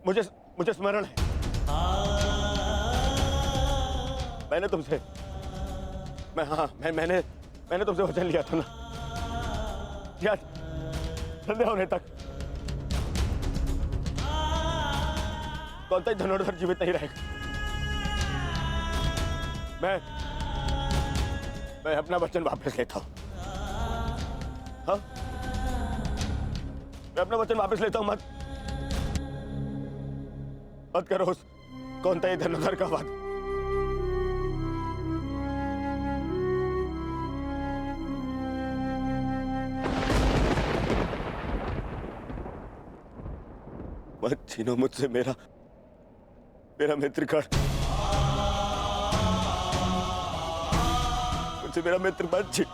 मुझे मुझे स्मरण है, मैंने तुमसे मैंने तुमसे वचन लिया था ना, याद, संध्या होने तक कौन-सा धनुर्धर जीवित नहीं रहेगा। मैं अपना वचन वापस लेता हूं। हाँ, मैं अपना वचन वापस लेता हूं। मत करो उस कौन-सा ये धनुर्धर का वाद। मत छीनो मुझसे मेरा मित्रगण, मुझसे मेरा मित्र मत छीन।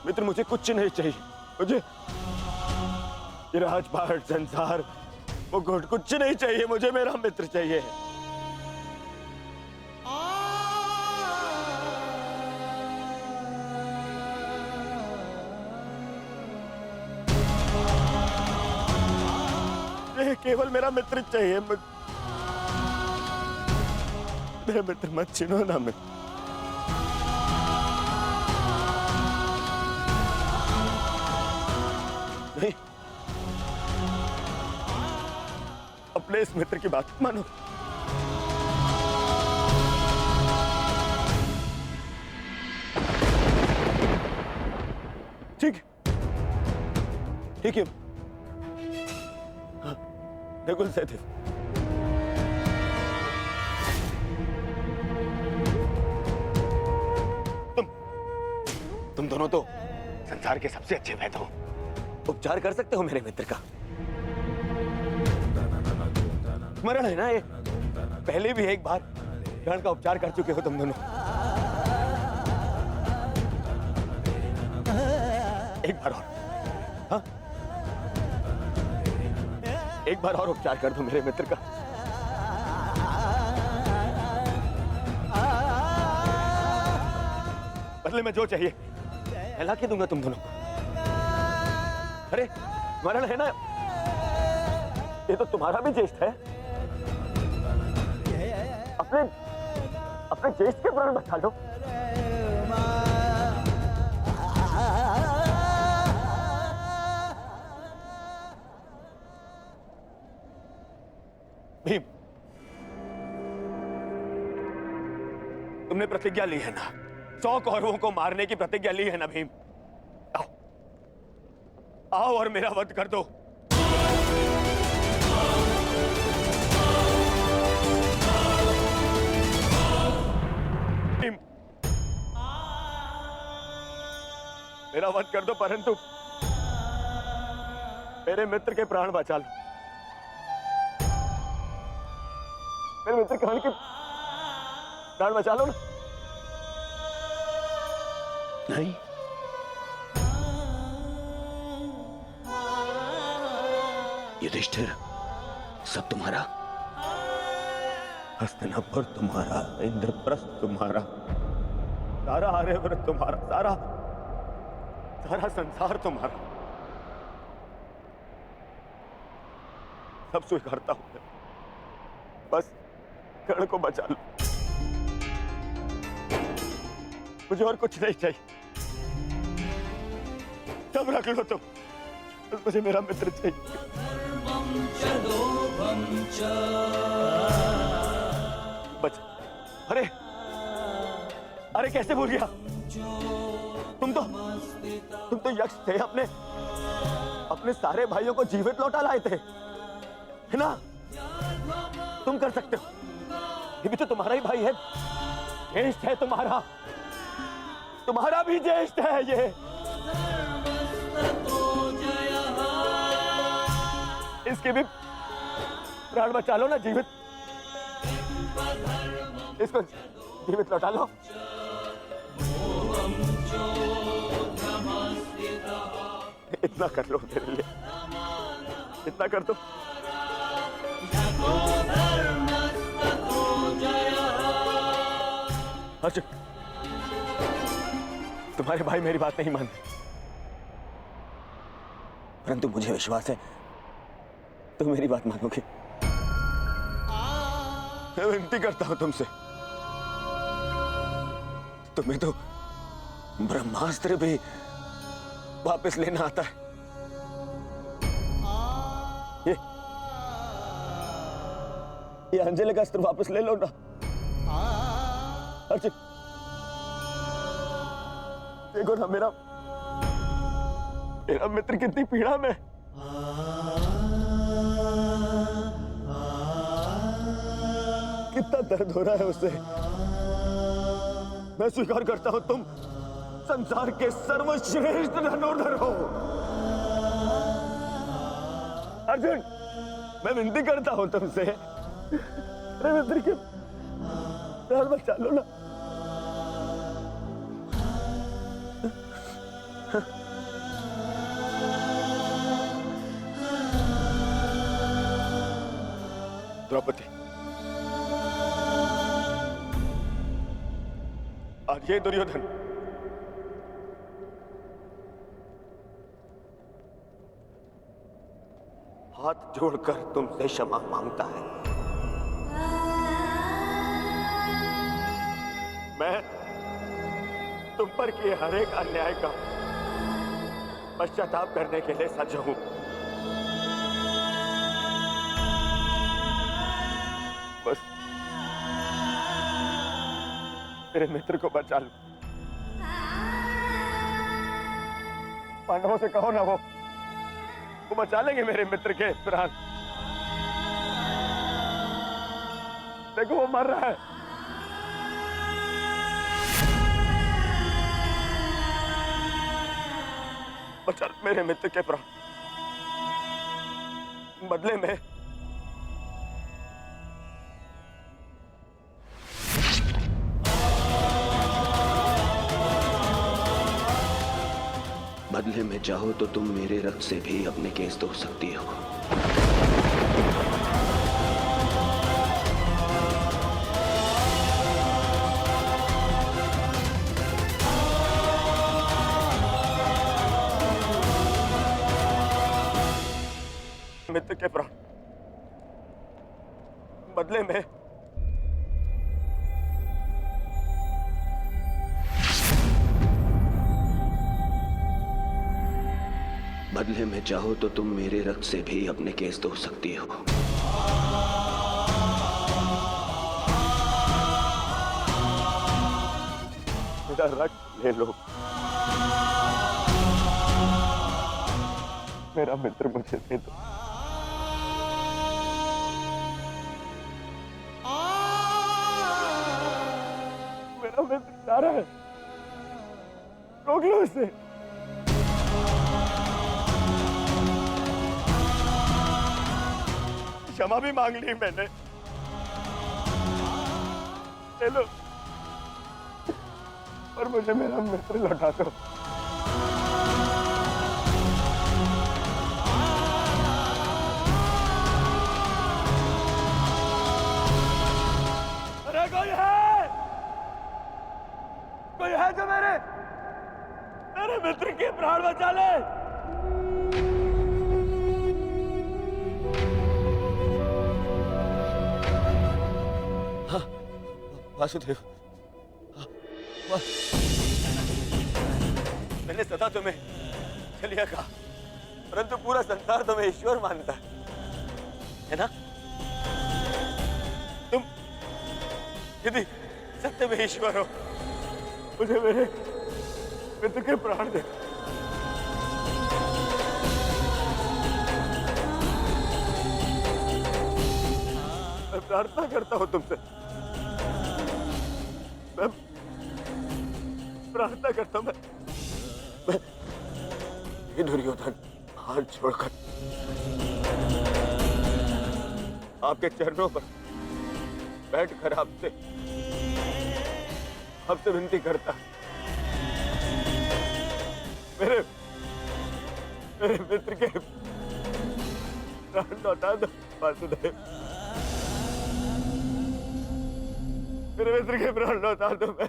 मित्र मुझे कुछ नहीं चाहिए, मुझे ये राजपाट, संसार, मुकुट कुछ नहीं चाहिए, मुझे मेरा मित्र चाहिए। केवल मेरा मित्र चाहिए। मेरा मित्र मत छीनो ना। मैं नहीं, अपने इस मित्र की बात मानो। ठीक है, नकुल सहदेव, तुम दोनों तो संसार के सबसे अच्छे वैद्य हो, उपचार कर सकते हो मेरे मित्र का। स्मरण है ना, ये पहले भी एक बार ग्रहण का उपचार कर चुके हो तुम दोनों। एक बार और, हाँ, एक बार और उपचार कर दो मेरे मित्र का। बदले में जो चाहिए मैं ला के दूंगा तुम दोनों को। अरे स्मरण है ना, ये तो तुम्हारा भी ज्येष्ठ है। अपने ज्येष्ठ के प्राण बचा लो। भीम, तुमने प्रतिज्ञा ली है ना, 100 कौरवों को मारने की प्रतिज्ञा ली है ना भीम। आओ, आओ और मेरा वध कर दो। भीम, मेरा वध कर दो, परंतु मेरे मित्र के प्राण बचा लो। मेरे मित्र कर्ण के प्राण बचा लो ना। नहीं, युधिष्ठिर, सब तुम्हारा, हस्तिनापुर तुम्हारा, इंद्रप्रस्थ तुम्हारा, सारा आर्यवर्त तुम्हारा, सारा संसार तुम्हारा, सब स्वीकारता हूं मैं। बस कर्ण को बचा लो, मुझे और कुछ नहीं चाहिए। सब रख लो तुम, बस मुझे मेरा मित्र चाहिए। बच, अरे कैसे भूल गया? तुम तो यक्ष थे, अपने सारे भाइयों को जीवित लौटा लाए थे, है ना? तुम कर सकते हो, ये भी तो तुम्हारा ही भाई है, ज्येष्ठ है तुम्हारा भी ज्येष्ठ है ये। इसके भी प्राण बचा लो ना, जीवित, इसको जीवित लौटा लो। इतना कर लो मेरे लिए, इतना कर दो। अर्जुन, तुम्हारे भाई मेरी बात नहीं मानते, परंतु मुझे विश्वास है तो मेरी बात मानोगे? मैं विनती करता हूं तुमसे, तुम्हें तो ब्रह्मास्त्र भी वापस लेना आता है। ये अंजलि का अस्त्र वापस ले लो ना अर्जुन। देखो ना मेरा मित्र कितनी पीड़ा में। कितना दर्द हो रहा है उससे। मैं स्वीकार करता हूं तुम संसार के सर्वश्रेष्ठ धनुर्धर हो अर्जुन। मैं विनती करता हूं तुमसे, अरे मित्र के प्राण बचा लो ना। द्रौपदी, आज ये दुर्योधन हाथ जोड़कर तुमसे क्षमा मांगता है। मैं तुम पर किए हर एक अन्याय का पश्चाताप करने के लिए सज्ज हूं। बस मेरे मित्र को बचा लो। पांडवों से कहो ना, वो बचा लेंगे मेरे मित्र के प्राण। देखो वो मर रहा है। बचा मेरे मित्र के प्राण। बदले में चाहो तो तुम मेरे रक्त से भी अपने केस धो सकती हो। मित्र के प्राण बदले में चाहो तो तुम मेरे रक्त से भी अपने केस धो सकती हो। मेरा रक्त ले लो। मेरा मित्र मुझे दे दो। मेरा मित्र जा रहा है, रोक लो उसे। क्षमा भी मांग ली मैंने, ले लो, पर मुझे मेरा मित्र लौटा दो। अरे कोई है जो मेरे मित्र के प्राण बचा ले। वासुदेव, मैंने सदा तुम्हें चलिया कहा, परंतु पूरा संसार तुम्हें ईश्वर मानता है ना? तुम यदि सत्य में ईश्वर हो, मुझे मेरे मित्र के प्राण दे। मैं प्रार्थना करता हूं तुमसे, मैं प्रार्थना करता हूं, मैं ये दुर्योधन हाथ छोड़कर आपके चरणों पर बैठकर आपसे विनती करता, मेरे मित्र के प्राण लौटा दो वासुदेव। मेरे मित्र के प्राण लौटा दो। मैं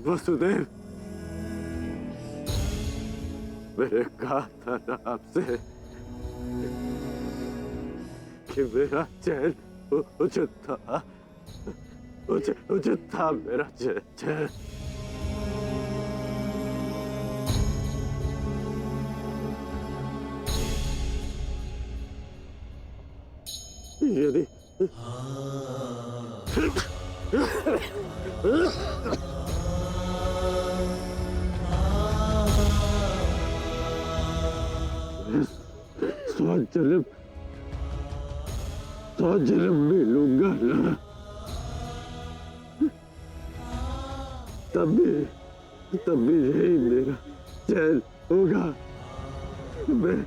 वसुदेव, मैंने कहा था ना आपसे कि मेरा चैन उचित था, उचित था मेरा चैन। यदि स्वजन्म मिलूंगा ना, तभी यही मेरा चैन होगा। मैं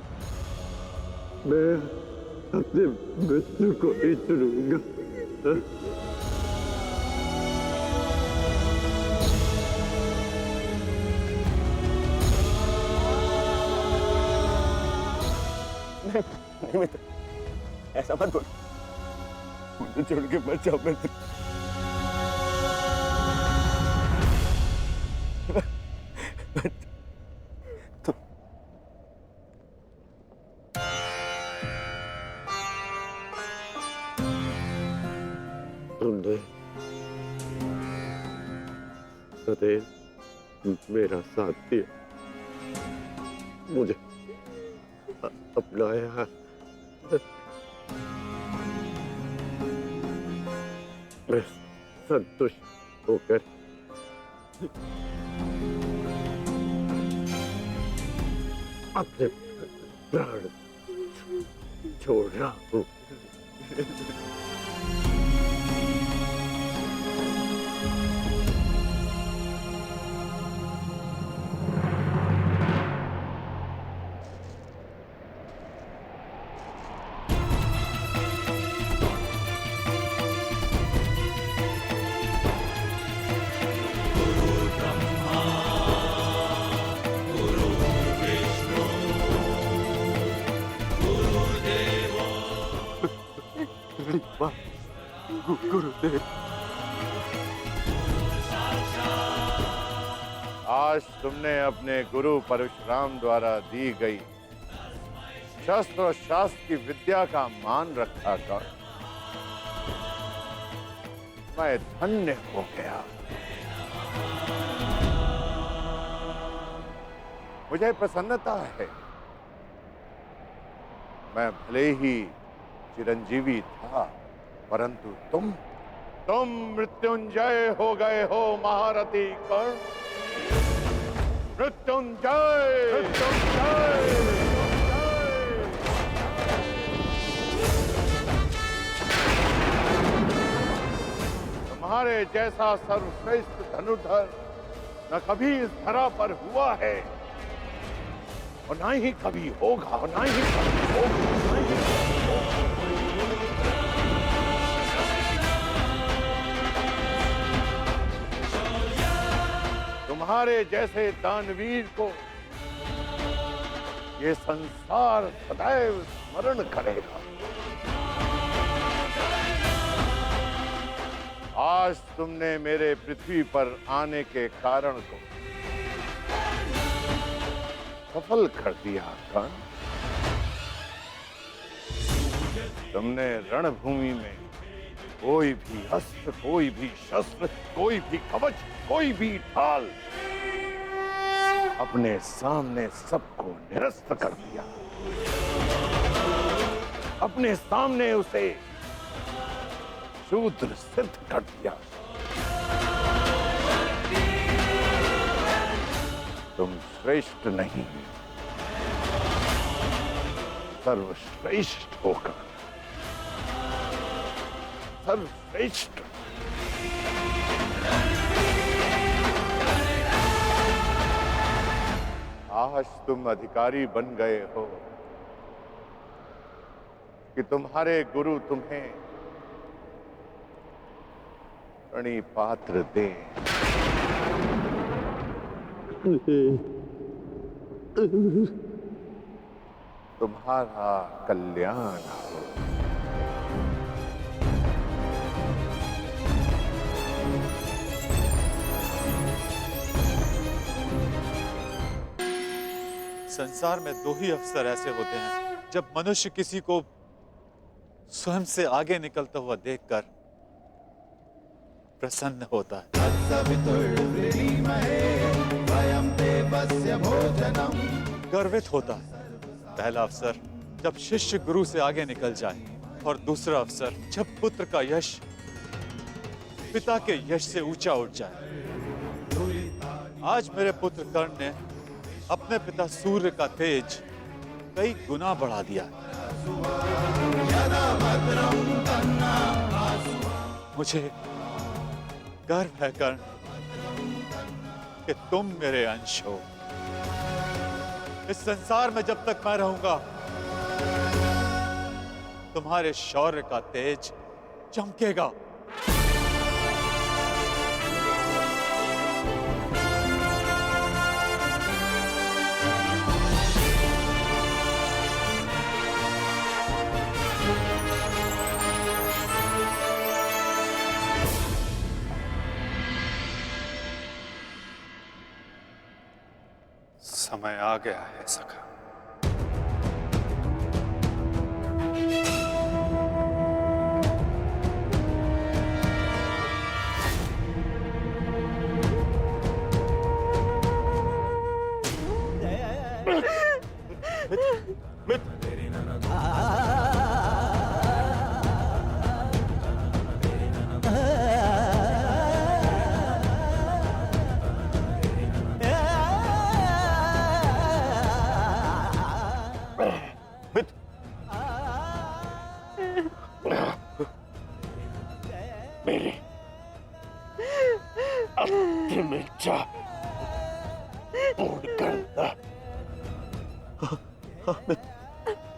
अपने मृत्यु को ही चुनूंगा। नहीं मित्र, ऐसा मत बोल। मुझे छोड़ के मत जाओ मित्र। तुमने सदैव मेरा साथ दिया, मुझे अपनाया। मैं संतुष्ट होकर अपने प्राण छोड़ रहा हूँ। गुरुदेव, आज तुमने अपने गुरु परशुराम द्वारा दी गई शस्त्र और शास्त्र की विद्या का मान रखा कर मैं धन्य हो गया। मुझे प्रसन्नता है। मैं भले ही चिरंजीवी था, परंतु तुम मृत्युंजय हो गए हो महारथी कर्ण। मृत्युंजय, मृत्युंजय। तुम्हारे जैसा सर्वश्रेष्ठ धनुर्धर न कभी इस धरा पर हुआ है और ना ही कभी होगा, और ना ही कभी होगा, ना ही कभी होगा। तुम्हारे जैसे दानवीर को ये संसार सदैव स्मरण करेगा। आज तुमने मेरे पृथ्वी पर आने के कारण को सफल कर दिया कर्ण। तुमने रणभूमि में कोई भी अस्त्र, कोई भी शस्त्र, कोई भी कवच, कोई भी ढाल अपने सामने सबको निरस्त कर दिया। अपने सामने उसे शूद्र सिद्ध कर दिया। तुम श्रेष्ठ नहीं, सर्वश्रेष्ठ होकर सर्वश्रेष्ठ। आज तुम अधिकारी बन गए हो कि तुम्हारे गुरु तुम्हें प्रणिपात्र दे। तुम्हारा कल्याण हो। संसार में दो ही अवसर ऐसे होते हैं जब मनुष्य किसी को स्वयं से आगे निकलता हुआ देखकर प्रसन्न होता है। गर्वित होता है। पहला अवसर जब शिष्य गुरु से आगे निकल जाए और दूसरा अवसर जब पुत्र का यश पिता के यश से ऊंचा उठ जाए। आज मेरे पुत्र कर्ण ने अपने पिता सूर्य का तेज कई गुना बढ़ा दिया। मुझे गर्व है कर्ण कि तुम मेरे अंश हो। इस संसार में जब तक मैं रहूंगा तुम्हारे शौर्य का तेज चमकेगा। समय आ गया है सखा। मेरी अंतिम इच्छा पूर्ण करना।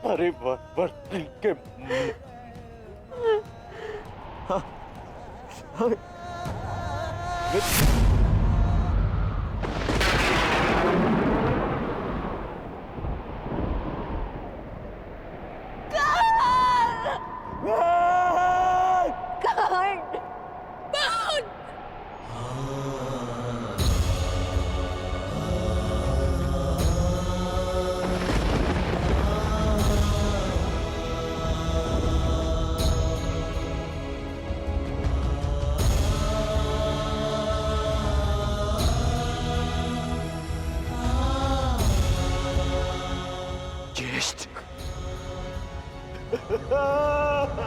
परिवर्तन के Ah!